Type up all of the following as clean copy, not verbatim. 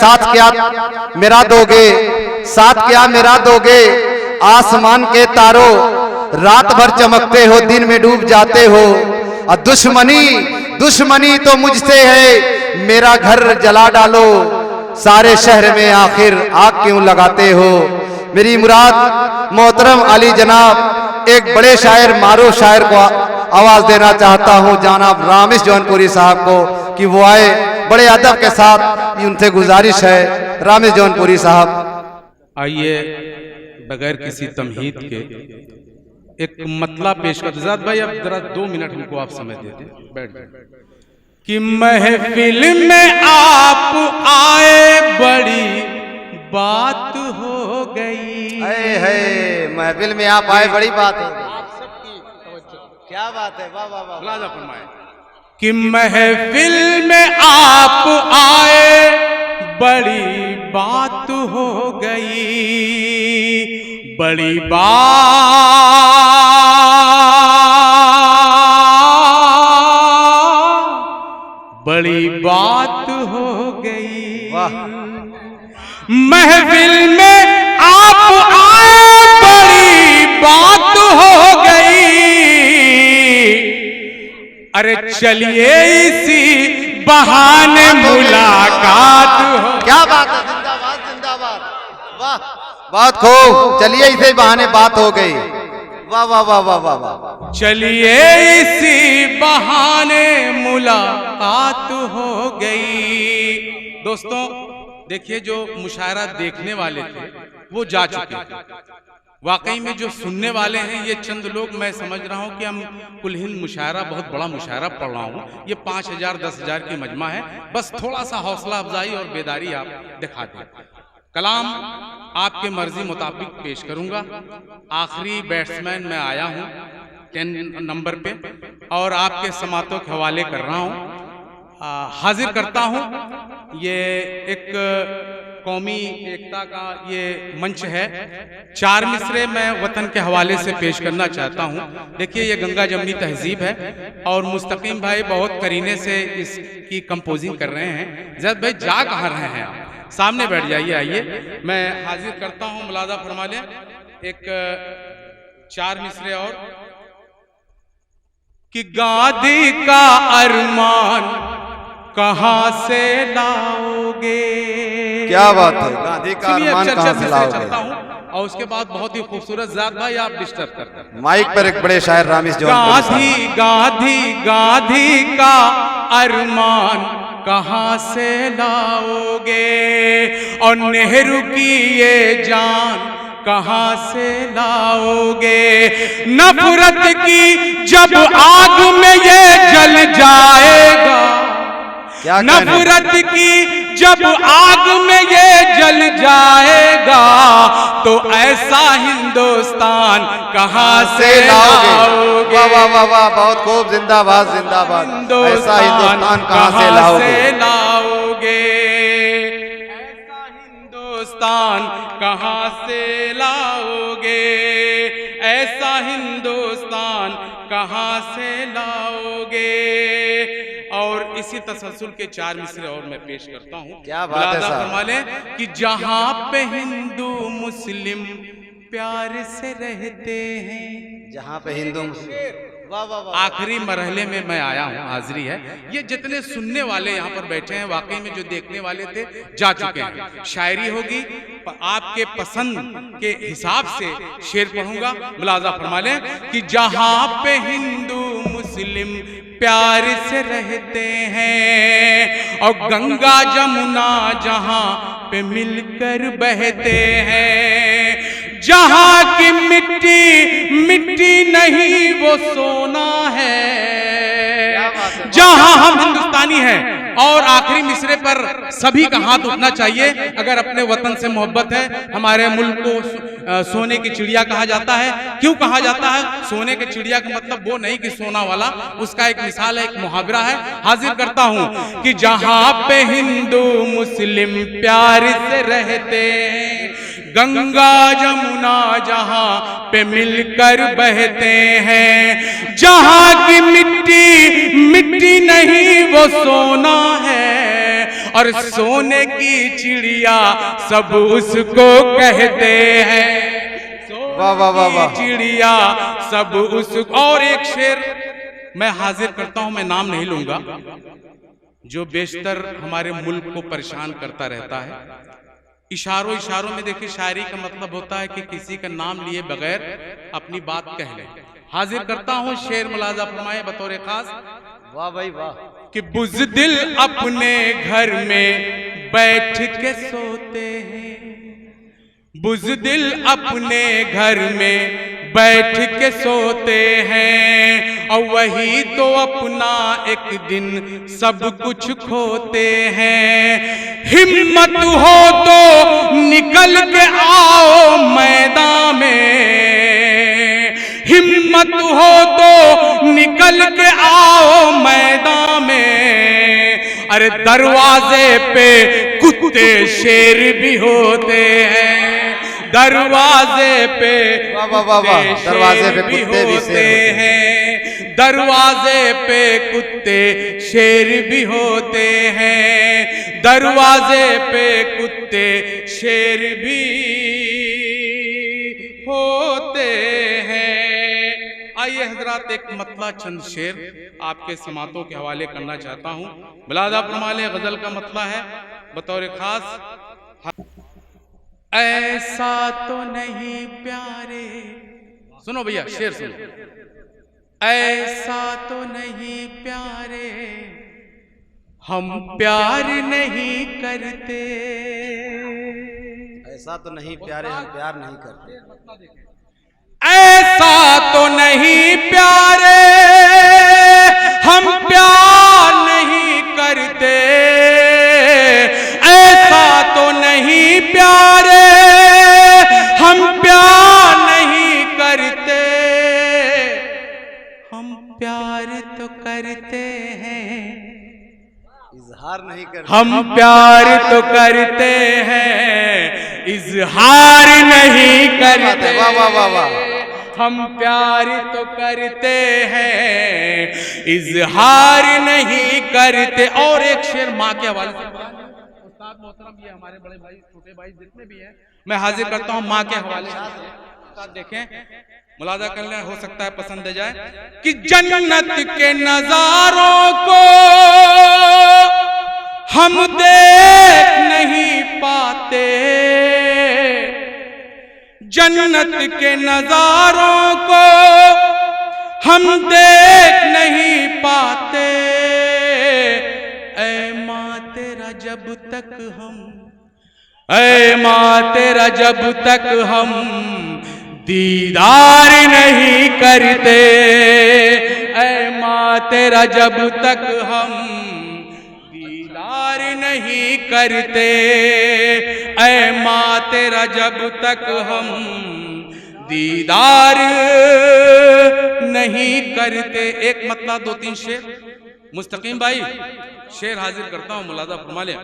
साथ क्या मेरा दोगे, साथ क्या मेरा दोगे। आसमान के तारों रात भर चमकते हो, दिन में डूब जाते हो। और दुश्मनी तो मुझसे है, मेरा घर जला डालो। सारे शहर में आखिर आग क्यों लगाते हो। मेरी मुराद मोहतरम अली जनाब एक बड़े शायर मारो शायर को आवाज देना चाहता हूं, जनाब रामेश जौनपुरी साहब को, कि वो आए। बड़े अदब के साथ उनसे गुजारिश है, रामेश जौनपुरी साहब आइए। बगैर किसी तमहीद के एक मतला पेश कर। ज़ाद भाई अब जरा 2 मिनट हमको आप समय दे दें, बैठ जाए। कि महफिल में आप आए बड़ी बात हो गई। है महफिल में आप आए बड़ी बात हो गई। आप सबकी क्या बात है, वाह वाह वाह। मुलाजा फरमाए कि महफिल में आप आए बड़ी बात हो गई, बड़ी बात हो गई। महफिल में आप आए बड़ी बात हो गई। अरे चलिए इसी बहाने मुलाकात हो। क्या बात है, जिंदाबाद जिंदाबाद, वाह बहुत खूब। चलिए इसी बहाने बात हो गई, वाह वाह वाह वाह वाह वाह। चलिए इसी बहाने मुलाकात हो गई। दोस्तों देखिए, जो मुशायरा देखने वाले थे वो जा चुके हैं। वाकई में जो सुनने वाले हैं ये चंद लोग, मैं समझ रहा हूं कि हम कुल हिंद मुशायरा, बहुत बड़ा मुशायरा पढ़ रहा हूं, ये 5000 10,000 की मजमा है। बस थोड़ा सा हौसला अफजाई और बेदारी आप दिखा दें। कलाम आपके मर्जी मुताबिक पेश करूंगा। आखिरी बैट्समैन मैं आया हूं 10 नंबर पे और आपके समातों के हवाले कर रहा हूं। हाजिर करता हूं, ये एक कौमी एकता का ये मंच है। 4 मिसरे मैं वतन के हवाले से पेश करना चाहता हूं। देखिए ये गंगा जमनी तहजीब है और मुस्तकीम भाई बहुत करीने से इसकी कंपोजिंग कर रहे हैं। जैद भाई जा कहाँ रहे हैं आप, सामने बैठ जाइए। आइए मैं हाजिर करता हूं, मुलाजा फरमा लें। एक 4 मिसरे और कि गादी का अरमान कहां से लाओगे। क्या बात है, गांधी का अरमान कहां से लाओगे। चलता हूं और उसके बाद बहुत ही खूबसूरत। ज़ाद भाई आप डिस्टर्ब करते हैं। माइक पर एक बड़े शायर रामेश जौनपुरी गांधी का अरमान कहां से लाओगे और नेहरू की ये जान कहां से लाओगे। नफरत की जब आग में ये जल जाएगा, नफरत की जब आग में ये जल जाएगा, तो ऐसा हिंदुस्तान कहां से लाओगे। वाह वाह वाह वाह, बहुत खूब, जिंदाबाद जिंदाबाद। ऐसा हिंदुस्तान कहां से लाओगे। ऐसा हिंदुस्तान कहां से लाओगे, ऐसा हिंदुस्तान कहां से लाओगे। और इसी तसलसल के 4 मिसरे और मैं पेश करता हूं। क्या बात है साहब। फरमा लें कि जहां पे हिंदू मुस्लिम प्यार से रहते हैं, जहां पे हिंदू मुस्लिम, आखिरी मरहले में मैं आया हूं, हाजिरी है। ये जितने सुनने वाले यहाँ पर बैठे हैं, वाकई में जो देखने वाले थे जा चुके हैं। शायरी होगी, आपके पसंद के हिसाब से शेर पढ़ूंगा। मुलाजा फरमा लें कि जहां पे हिंदू मुस्लिम प्यार से रहते हैं और गंगा जमुना जहां पे मिलकर बहते हैं, जहां की मिट्टी नहीं वो सोना है, जहां हम हिंदुस्तानी हैं। और आखिरी मिसरे पर सभी का हाथ उठना चाहिए अगर अपने वतन से मोहब्बत है। हमारे मुल्क को सोने की चिड़िया कहा जाता है। क्यों कहा जाता है सोने की चिड़िया का मतलब वो नहीं कि सोना वाला, उसका एक मिसाल है, एक मुहावरा है। हाजिर करता हूं कि जहां पे हिंदू मुस्लिम प्यार से रहते हैं, गंगा जमुना जहां पे मिलकर बहते हैं, जहां की मिट्टी नहीं वो सोना है, और सोने की चिड़िया सब उसको कहते हैं। वाह वाह वाह वाह। चिड़िया सब उस। और एक शेर मैं हाजिर करता हूं, मैं नाम नहीं लूंगा, जो बेशतर हमारे मुल्क को परेशान करता रहता है। इशारों इशारों में देखिए, शायरी का मतलब होता है कि किसी का नाम लिए बगैर अपनी बात कह ले। हाजिर करता हूं शेर, मुलाजा फरमाए बतौर खास। वाह भाई वाह। कि बुज़दिल अपने घर में बैठ के सोते हैं, बुज़दिल अपने घर में बैठ के सोते हैं, और वही तो अपना एक दिन सब कुछ खोते हैं। हिम्मत हो तो निकल के आओ मैदान में, हिम्मत हो तो निकल के आओ मैदान में। अरे दरवाजे पे कुत्ते शेर भी होते हैं, दरवाजे पे दरवाजे पे कुत्ते भी होते हैं, दरवाजे पे कुत्ते शेर भी होते हैं, दरवाजे पे कुत्ते शेर भी होते हैं। आइए हजरात, एक मतला चंद शेर आपके समातों के हवाले करना चाहता हूँ। मुलाजा फरमाए, गजल का मतला है बतौर खास। ऐसा तो नहीं प्यारे, सुनो भैया शेर सुनो। ऐसा तो नहीं प्यारे हम प्यार नहीं करते, ऐसा तो नहीं प्यारे हम प्यार नहीं करते, ऐसा तो नहीं प्यारे हम प्यार नहीं करते, ऐसा तो नहीं प्यारे हम प्यार नहीं करते, हम प्यार तो करते हैं, इजहार नहीं करते, हम प्यार तो करते हैं, इजहार नहीं करते। वाह वाह वाह वाह। हम प्यार तो करते हैं, इजहार नहीं करते। और एक शेर माँ के हवाले से, उस्ताद मोहतरम, ये हमारे बड़े भाई छोटे भाई जितने भी हैं, मैं हाजिर करता हूँ माँ के हवाले से। उस्ताद देखें, मुलाजा कर लें, हो सकता है पसंद आ जाए। कि जन्नत के नजारों को हम देख नहीं पाते, जन्नत के नजारों को हम देख नहीं पाते, ऐ माँ तेरा जब तक हम, ऐ माँ तेरा जब तक हम दीदार नहीं करते, ऐ माँ तेरा जब तक हम दीदार नहीं करते, ऐ माँ तेरा जब तक हम दीदार नहीं करते। एक मतलब दो तीन शेर मुस्तकीम भाई, शेर हाजिर करता हूं, मुलाजा फरमा ले।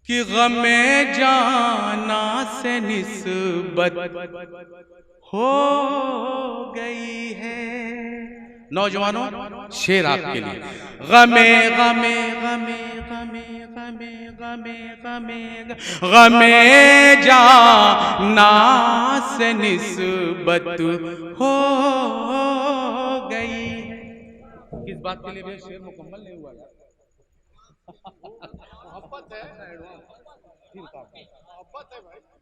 कि गमे जाना से निस्बत हो गई है। नौजवानों, शेर आपके लिए। गमे गमे गमे गमे गमे गमे गमे गमे जाना से निस्बत हो गई। किस बात के लिए भी शेर मुकम्मल नहीं हुआ है?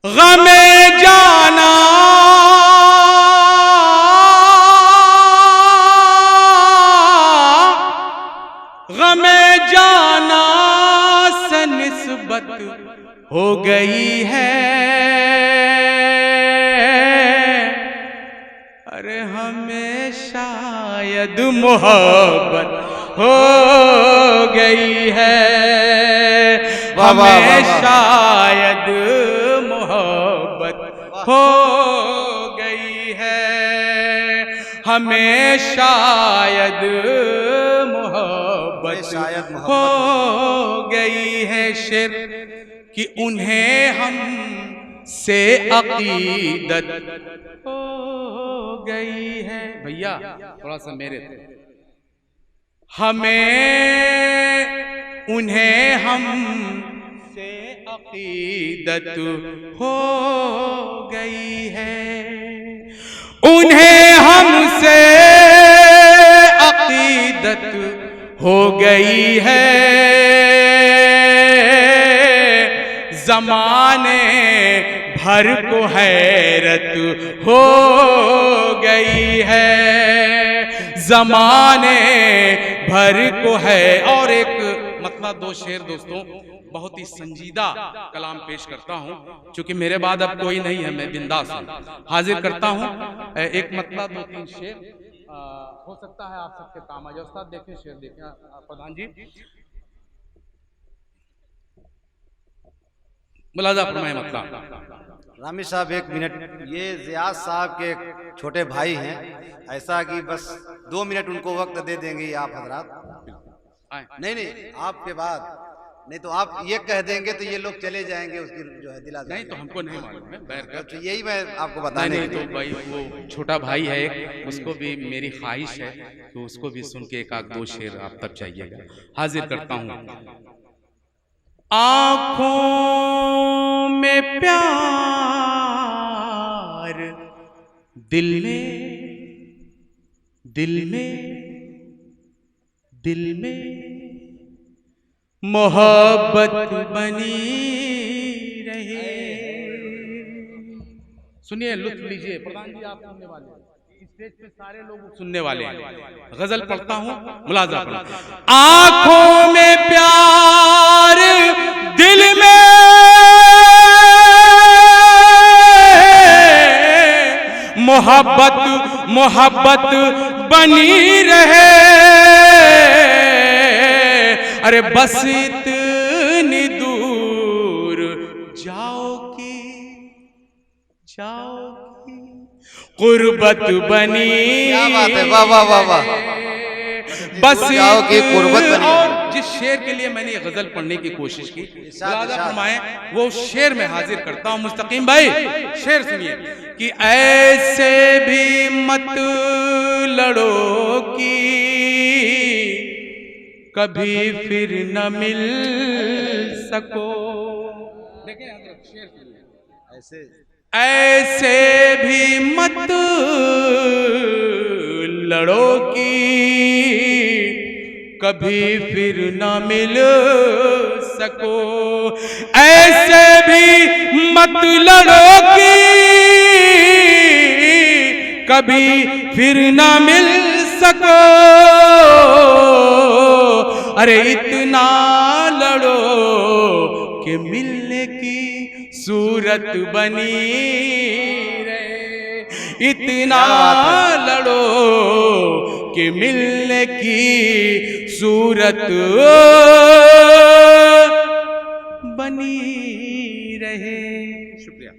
गमे जाना गमे जाना से निस्बत हो गई है। अरे हमें शायद मोहब्बत हो गई है, हमें शायद मोहब्बत हो गई है, हमें शायद मोहब्बत हो गई है। शेर कि उन्हें हम से अकीदत हो गई है। भैया थोड़ा सा मेरे, हमें उन्हें हम से अकीदत हो गई है, उन्हें हमसे अकीदत हो गई है, ज़माने भर को हैरत हो गई है, ज़माने भर को है। और एक मतलब दो शेर दोस्तों, बहुत ही संजीदा कलाम पेश करता हूं, क्योंकि मेरे बाद अब कोई नहीं है, मैं बिंदास हूं, हाजिर करता हूं। एक मतलब दो तीन शेर हो सकता है आप सबके काम आ जाए। उस्ताद देखें शेर, देखें प्रधान जी, मुलाजा फरमाए मतलब। रामी साहब एक मिनट, ये जियाद साहब के छोटे भाई हैं, ऐसा कि बस 2 मिनट उनको वक्त दे देंगे आप हजरात। नहीं आपके बाद नहीं तो आप ये कह देंगे तो ये लोग चले जाएंगे, उसकी जो है दिला नहीं तो हमको नहीं मालूम है बैर तो यही मैं आपको बताने नहीं तो भाई वो छोटा भाई है एक, उसको भी मेरी ख्वाहिश है तो उसको भी सुन के एक आध दो शेर आप तक चाहिएगा। हाजिर करता हूँ। आँखों में प्यार, दिल में मोहब्बत बनी रहे। सुनिए, लुत्फ लीजिए। प्रधान जी आप सुनने वाले हैं, स्टेज पे सारे लोग सुनने वाले हैं। गजल पढ़ता हूं, मुलाजा पढ़ा। आंखों में प्यार, दिल में मोहब्बत बनी रहे। अरे बस इतनी दूर जाओगी कुर्बत बनी। क्या बात है, वाह वाह वाह वाह। बस जाओगी कुर्बत बनी। और जिस शेर के लिए मैंने ये गजल पढ़ने की कोशिश की, मुलाजा फरमाएं, वो शेर में हाजिर करता हूं। मुस्तकीम भाई शेर सुनिए कि ऐसे भी मत लड़ो कि कभी फिर न मिल सको। देखें शेर ऐसे भी मत लड़ो कि कभी फिर न मिल सको। ऐसे भी मत लड़ो कि कभी फिर न मिल सको। अरे इतना लड़ो कि मिलने की सूरत बनी रहे। इतना लड़ो कि मिलने की सूरत बनी रहे। शुक्रिया।